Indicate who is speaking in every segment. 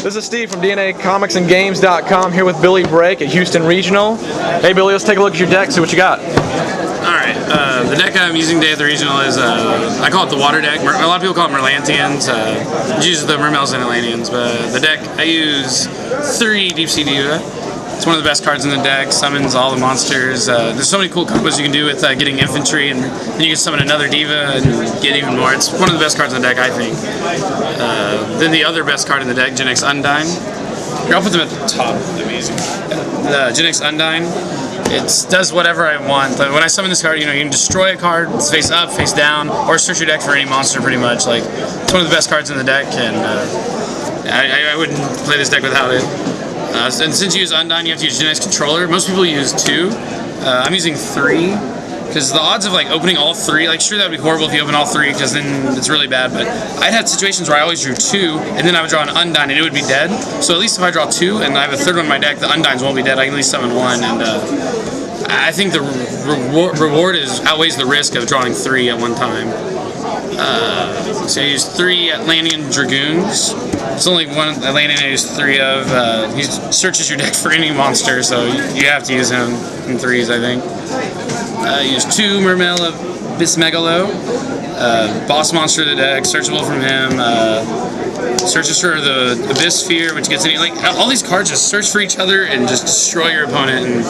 Speaker 1: This is Steve from DNAcomicsandgames.com here with Billy Brake at Houston Regional. Hey Billy, let's take a look at your deck, see what you got.
Speaker 2: Alright, the deck I'm using today at the Regional is, I call it the water deck. A lot of people call it Merlantians. It uses the Mermels and Atlanteans, but the deck, I use 3 Deep Sea Diva. It's one of the best cards in the deck, summons all the monsters. There's so many cool combos you can do with getting infantry, and then you can summon another diva and get even more. It's one of the best cards in the deck, I think. Then the other best card in the deck, Gen X Undyne. Here, I'll put them at the top. Amazing. Gen X Undyne. It does whatever I want. When I summon this card, you can destroy a card, it's face up, face down, or search your deck for any monster pretty much. Like, it's one of the best cards in the deck, and I wouldn't play this deck without it. And since you use Undyne, you have to use Gen X Controller. Most people use 2. I'm using 3, because the odds of opening all 3, sure that would be horrible if you open all 3, because then it's really bad, but I'd had situations where I always drew 2, and then I would draw an Undyne, and it would be dead. So at least if I draw 2, and I have a 3rd one in my deck, the Undynes won't be dead. I can at least summon 1, and I think the reward outweighs the risk of drawing 3 at one time. So I used 3 Atlantean Dragoons. It's only one Atlantean I use 3 of. He searches your deck for any monster, so you have to use him in 3s, I think. I used 2 Mermel Bismegalo. Boss monster of the deck, searchable from him. Searches for the Abyss Sphere, which gets any all these cards just search for each other and just destroy your opponent, and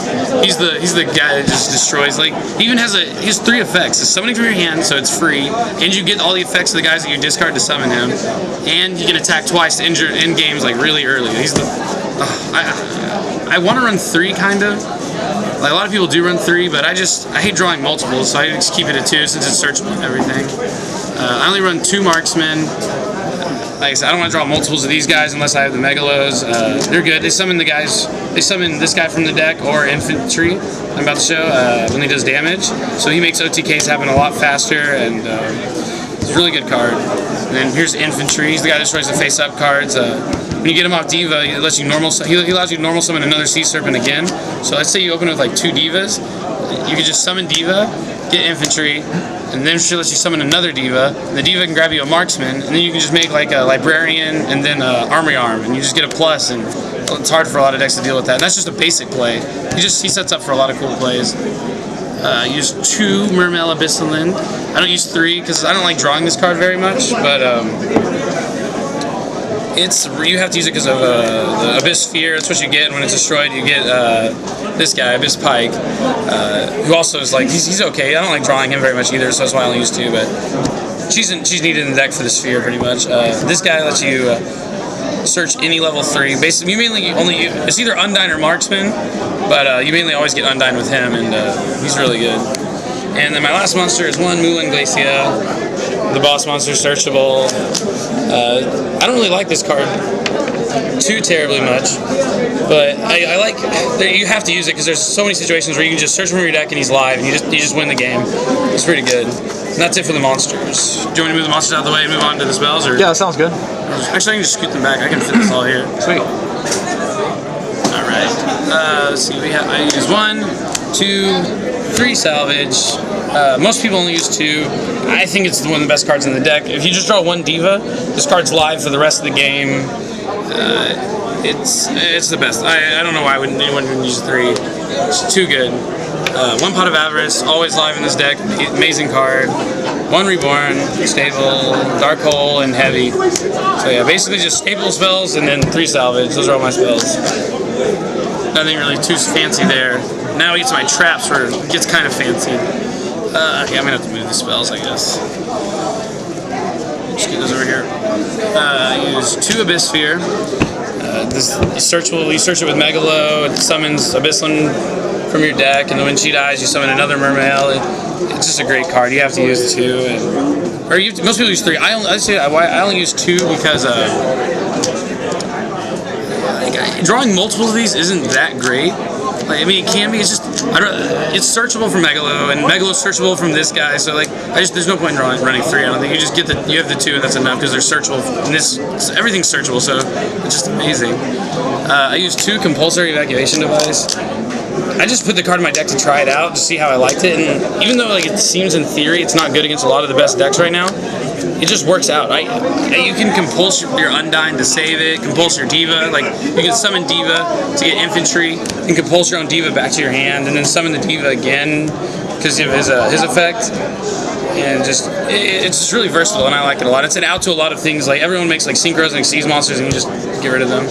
Speaker 2: he's the guy that just destroys. He even has he has 3 effects. It's summoning from your hand, so it's free, and you get all the effects of the guys that you discard to summon him, and you can attack twice to injure in games really early. He's the I want to run 3 kind of. A lot of people do run 3, but I hate drawing multiples, so I just keep it at 2 since it's searchable and everything. I only run 2 marksmen. Like I said, I don't want to draw multiples of these guys unless I have the Megalos. They're good. They summon this guy from the deck or infantry, I'm about to show, when he does damage. So he makes OTKs happen a lot faster, and it's a really good card. And then here's infantry. He's the guy that destroys the face-up cards. When you get him off Diva, he allows you to normal summon another Sea Serpent again. So let's say you open with 2 Divas. You can just summon Diva, get infantry, and then she lets you summon another Diva, and the Diva can grab you a marksman, and then you can just make a librarian and then army arm, and you just get a plus, and it's hard for a lot of decks to deal with that. And that's just a basic play. He sets up for a lot of cool plays. I use 2 Mermel Abyssalind. I don't use 3 because I don't like drawing this card very much, but you have to use it because of the Abyss Sphere. That's what you get, and when it's destroyed, you get this guy, Abyss Pike, who also is he's okay. I don't like drawing him very much either, so that's why I only use 2. But she's needed in the deck for the Sphere pretty much. This guy lets you search any level 3. Basically, you mainly it's either Undyne or Marksman, but you mainly always get Undyne with him, and he's really good. And then my last monster is 1 Mulan Glacia. The boss monster is searchable. I don't really like this card too terribly much, but I like that you have to use it because there's so many situations where you can just search from your deck and he's live and you just win the game. It's pretty good. And that's it for the monsters. Do you want to move the monsters out of the way and move on to the spells? Or?
Speaker 1: Yeah, that sounds good.
Speaker 2: Actually, I can just scoot them back. I can fit this all here.
Speaker 1: Sweet.
Speaker 2: All right. Let's see. I use 1, 2, 3 salvage. Most people only use 2. I think it's one of the best cards in the deck. If you just draw 1 Diva, this card's live for the rest of the game. It's the best. I don't know why anyone would use 3. It's too good. 1 Pot of Avarice, always live in this deck. Amazing card. 1 Reborn, Stable, Dark Hole, and Heavy. So yeah, basically just staple spells and then 3 salvage. Those are all my spells. Nothing really too fancy there. Now we get to my traps where it gets kind of fancy. Okay, I'm gonna have to move the spells, I guess. Just get those over here. Use 2 Abyss Sphere. This is searchable. You search it with Megalo. It summons Abyssland from your deck, and then when she dies, you summon another Mermail. It's just a great card. You have to use 2, most people use 3. I only use 2 because drawing multiples of these isn't that great. It can be. It's just it's searchable from Megalo, and Megalo's searchable from this guy. So there's no point in running 3. I don't think you have the 2, and that's enough because they're searchable. And everything's searchable, so it's just amazing. I use 2 Compulsory Evacuation Device. I just put the card in my deck to try it out, to see how I liked it, and even though like it seems in theory it's not good against a lot of the best decks right now, it just works out. You can compulse your Undyne to save it, compulse your Diva, like you can summon Diva to get infantry, and compulse your own Diva back to your hand, and then summon the Diva again because of his effect. And it's just really versatile, and I like it a lot. It's an out to a lot of things. Like everyone makes like synchros and exceeds monsters, and you just get rid of them.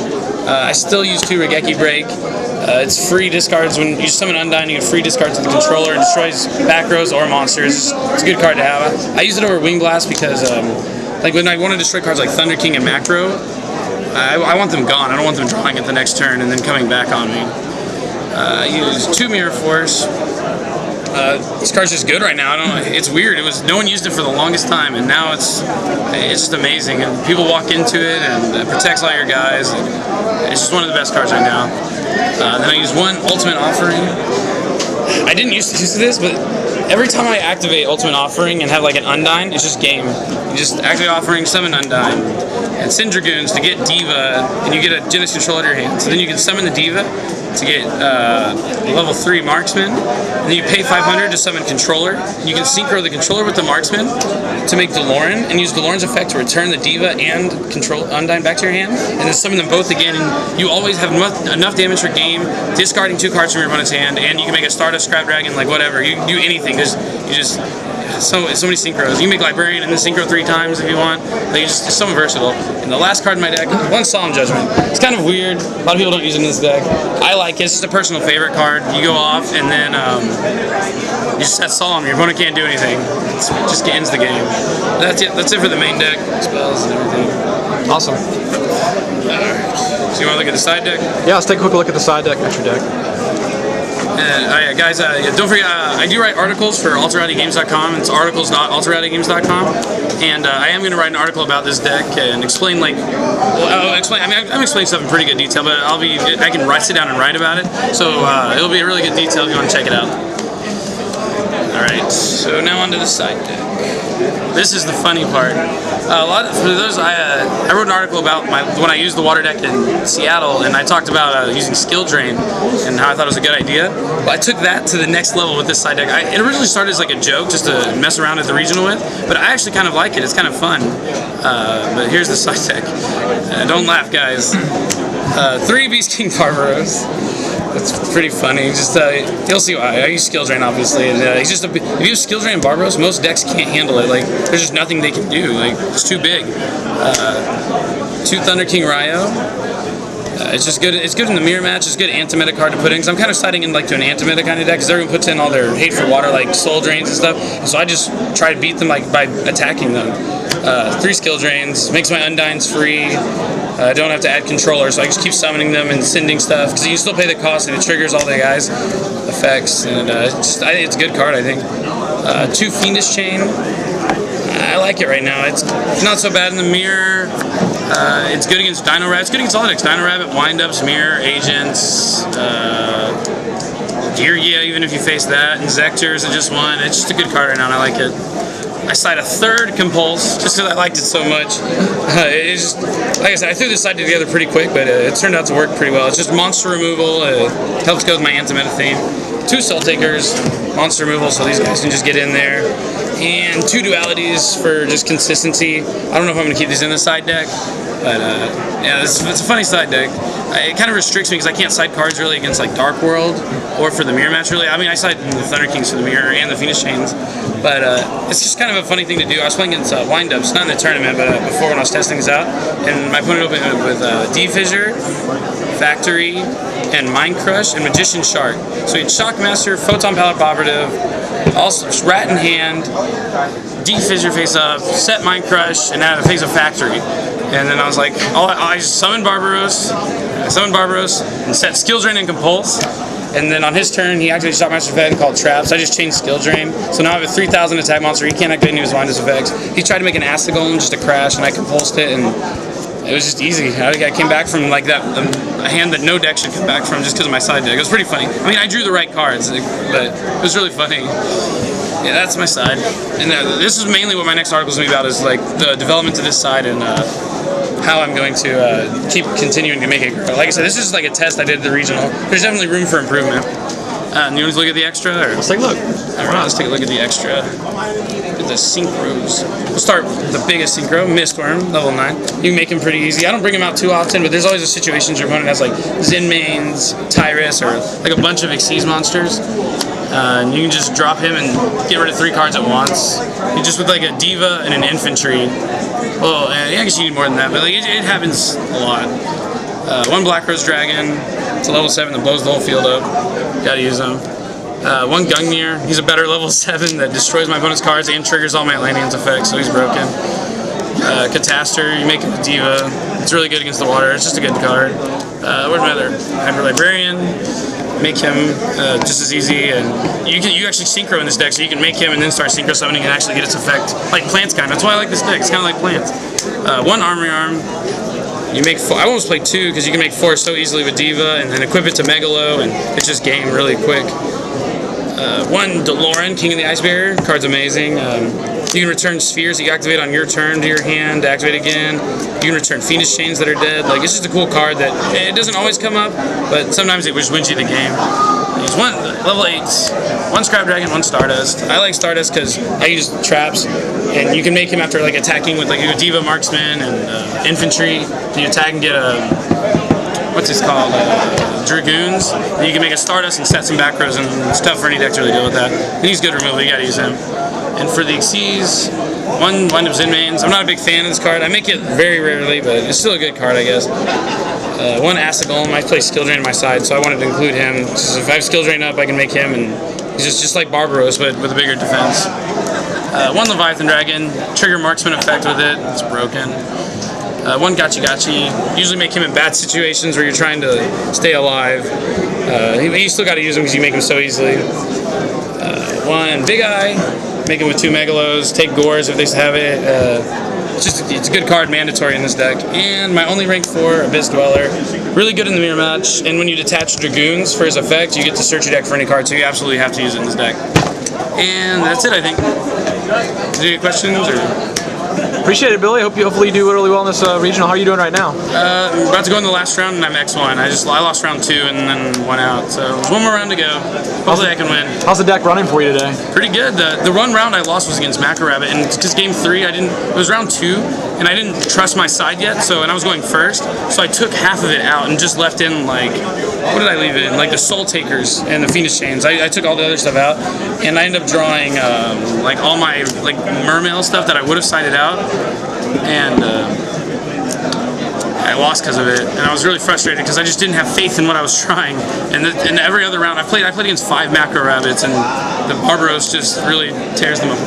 Speaker 2: I still use 2 Regeki Break. It's free discards when you summon Undyne. You get free discards to the controller. It destroys back rows or monsters. It's a good card to have. I use it over Wing Blast because, like when I want to destroy cards like Thunder King and Macro, I want them gone. I don't want them drawing it the next turn and then coming back on me. I use 2 Mirror Force. This card's just good right now. I don't know. It's weird. No one used it for the longest time, and now it's just amazing. And people walk into it, and it protects all your guys. It's just one of the best cards right now. Then I use 1 Ultimate Offering. I didn't used to use this, but every time I activate Ultimate Offering and have like an Undyne, it's just game. You just activate Offering, summon Undyne, and send Dragoons to get Diva, and you get a Genesis Control out of your hand. So then you can summon the Diva to get level 3 Marksman, and then you pay 500 to summon Controller. You can synchro the Controller with the Marksman to make DeLorean, and use DeLorean's effect to return the Diva and Control Undyne back to your hand, and then summon them both again, and you always have enough damage for game, discarding 2 cards from your opponent's hand, and you can make a Stardust Scrap Dragon, like whatever. You can do anything, because you just... So many synchros. You can make Librarian and then synchro 3 times if you want. Like it's so versatile. And the last card in my deck, 1 Solemn Judgment. It's kind of weird. A lot of people don't use it in this deck. I like it. It's just a personal favorite card. You go off and then you just set Solemn. Your opponent can't do anything. It just ends the game. That's it. That's it for the main deck. Spells and everything.
Speaker 1: Awesome.
Speaker 2: Alright. So you want to look at the side deck?
Speaker 1: Yeah, let's take a quick look at the side deck next to your deck.
Speaker 2: Yeah, guys, don't forget, I do write articles for AlteratiGames.com. It's articles.AlteratiGames.com, and I am going to write an article about this deck and explain, like, I'm explaining stuff in pretty good detail, but I can sit down and write about it, so it'll be a really good detail if you want to check it out. Alright, so now onto the side deck. This is the funny part. For those, I wrote an article about when I used the water deck in Seattle, and I talked about using Skill Drain and how I thought it was a good idea. But I took that to the next level with this side deck. It originally started as like a joke, just to mess around at the regional with, but I actually kind of like it. It's kind of fun. But here's the side deck. Don't laugh, guys. 3 Beast King Barbaros. That's pretty funny. Just you'll see why. I use Skill Drain obviously, and if you use Skill Drain Barbaros, most decks can't handle it. Like there's just nothing they can do. Like it's too big. 2 Thunder King Ryo. It's just good. It's good in the mirror match. It's a good anti-meta card to put in. Because I'm kind of siding in like to an anti-meta kind of deck. Because everyone puts in all their hate for water, like soul drains and stuff. And so I just try to beat them like by attacking them. 3 skill drains. Makes my Undynes free. I don't have to add controller, so I just keep summoning them and sending stuff. Because you can still pay the cost, and it triggers all the guys' effects. And I think it's a good card. I think 2 Fiendish Chain. I like it right now. It's not so bad in the mirror. It's good against Dino Rabbit. It's good against all decks. Dino Rabbit, Windups, Mirror, Agents, Yugioh, even if you face that, and Zectors are just 1. It's just a good card right now, and I like it. I side a 3rd Compulse, just because I liked it so much. It's just, like I said, I threw this side together pretty quick, but it turned out to work pretty well. It's just monster removal. It helps go with my anti-meta theme. 2 Soul Takers, monster removal, so these guys can just get in there. And 2 dualities for just consistency. I don't know if I'm going to keep these in the side deck, but yeah, it's a funny side deck. It kind of restricts me because I can't side cards really against like Dark World or for the mirror match really. I mean, I side the Thunder Kings for the mirror and the Phoenix Chains, but it's just kind of a funny thing to do. I was playing against Windups, not in the tournament, but before when I was testing this out, and my opponent opened it with D-Fissure, Factory, and Mind Crush, and Magician Shark. So he had Shockmaster, Photon Palette Operative, also Rat in hand, D-Fissure face up, set Mind Crush, and have a face of Factory. And then I was like, I summoned Barbaros, and set Skill Drain and Compulse. And then on his turn, he activated Shockmaster effect called Traps. I just changed Skill Drain. So now I have a 3,000 attack monster. He can't activate any of his Windups effects. He tried to make an Acid Golem just to crash, and I compulsed it, and it was just easy. I think I came back from like that, a hand that no deck should come back from just because of my side deck. It was pretty funny. I mean, I drew the right cards, but it was really funny. Yeah, that's my side. And this is mainly what my next article is going to be about, is like the development of this side and how I'm going to keep continuing to make it grow. Like I said, this is like a test I did at the regional. There's definitely room for improvement. You want to look at the extra? Or?
Speaker 1: Let's take a look.
Speaker 2: All right, let's take a look at the extra. Look at the synchros. We'll start with the biggest synchro, Mistworm, level 9. You can make him pretty easy. I don't bring him out too often, but there's always a situation your opponent has like Zen Mains, Tyrus, or like a bunch of Xyz monsters. And you can just drop him and get rid of 3 cards at once. You just with like a Diva and an Infantry. Well, I guess you need more than that, but like it happens a lot. 1 Black Rose Dragon. It's a level 7 that blows the whole field up. Gotta use them. 1 Gungnir. He's a better level 7 that destroys my opponent's cards and triggers all my Atlantean's effects, so he's broken. Catastor. You make it a Diva. It's really good against the water. It's just a good card. Where's my other? Hyper Librarian. Make him just as easy, and you actually synchro in this deck, so you can make him and then start synchro summoning and actually get its effect, like Plants kind of. That's why I like this deck. It's kind of like Plants. 1 Armory Arm. You make 4. I almost play 2 because you can make 4 so easily with Diva, and then equip it to Megalo, and it's just game really quick. 1 DeLorean, King of the Ice Barrier. Card's amazing. You can return spheres that you activate on your turn to your hand to activate again. You can return Phoenix Chains that are dead. Like, it's just a cool card that it doesn't always come up, but sometimes it just wins you the game. He's 1 level 8, 1 Scrap Dragon, 1 Stardust. I like Stardust because I use traps, and you can make him after like attacking with like a Diva Marksman and Infantry. You attack and get a what's this called? Dragoons. And you can make a Stardust and set some back rows and stuff for any deck to really deal with that. And he's good removal. You gotta use him. And for the Xyz, 1 Wind Up Zen Mains. I'm not a big fan of this card. I make it very rarely, but it's still a good card, I guess. 1 Acid Golem. I play Skill Drain on my side, so I wanted to include him. So if I have Skill Drain up, I can make him, and he's just like Barbaros, but with a bigger defense. 1 Leviathan Dragon. Trigger Marksman effect with it. It's broken. 1 Gachi Gachi. Usually make him in bad situations where you're trying to stay alive. You still got to use him because you make him so easily. 1 Big Eye. Make him with 2 Megalos. Take Gores if they have it. It's a good card, mandatory in this deck. And my only rank 4, Abyss Dweller. Really good in the mirror match. And when you detach Dragoons for his effect, you get to search your deck for any card, so you absolutely have to use it in this deck. And that's it, I think. Any questions? Or?
Speaker 1: Appreciate it, Billy. Hopefully you do really well in this regional. How are you doing right now?
Speaker 2: I'm about to go in the last round, and I'm X1. I lost round 2 and then went out. So there's 1 more round to go. Hopefully I can win.
Speaker 1: How's the deck running for you today?
Speaker 2: Pretty good. The 1 round I lost was against Macro Rabbit, and because game 3 it was round 2, and I didn't trust my side yet. And I was going first, so I took half of it out and just left in like, what did I leave in? Like the Soul Takers and the Phoenix Chains. I took all the other stuff out, and I ended up drawing like all my like Mermail stuff that I would have sided out. And I lost because of it, and I was really frustrated because I just didn't have faith in what I was trying. And every other round I played against 5 Macro Rabbits, and the Barbaros just really tears them apart.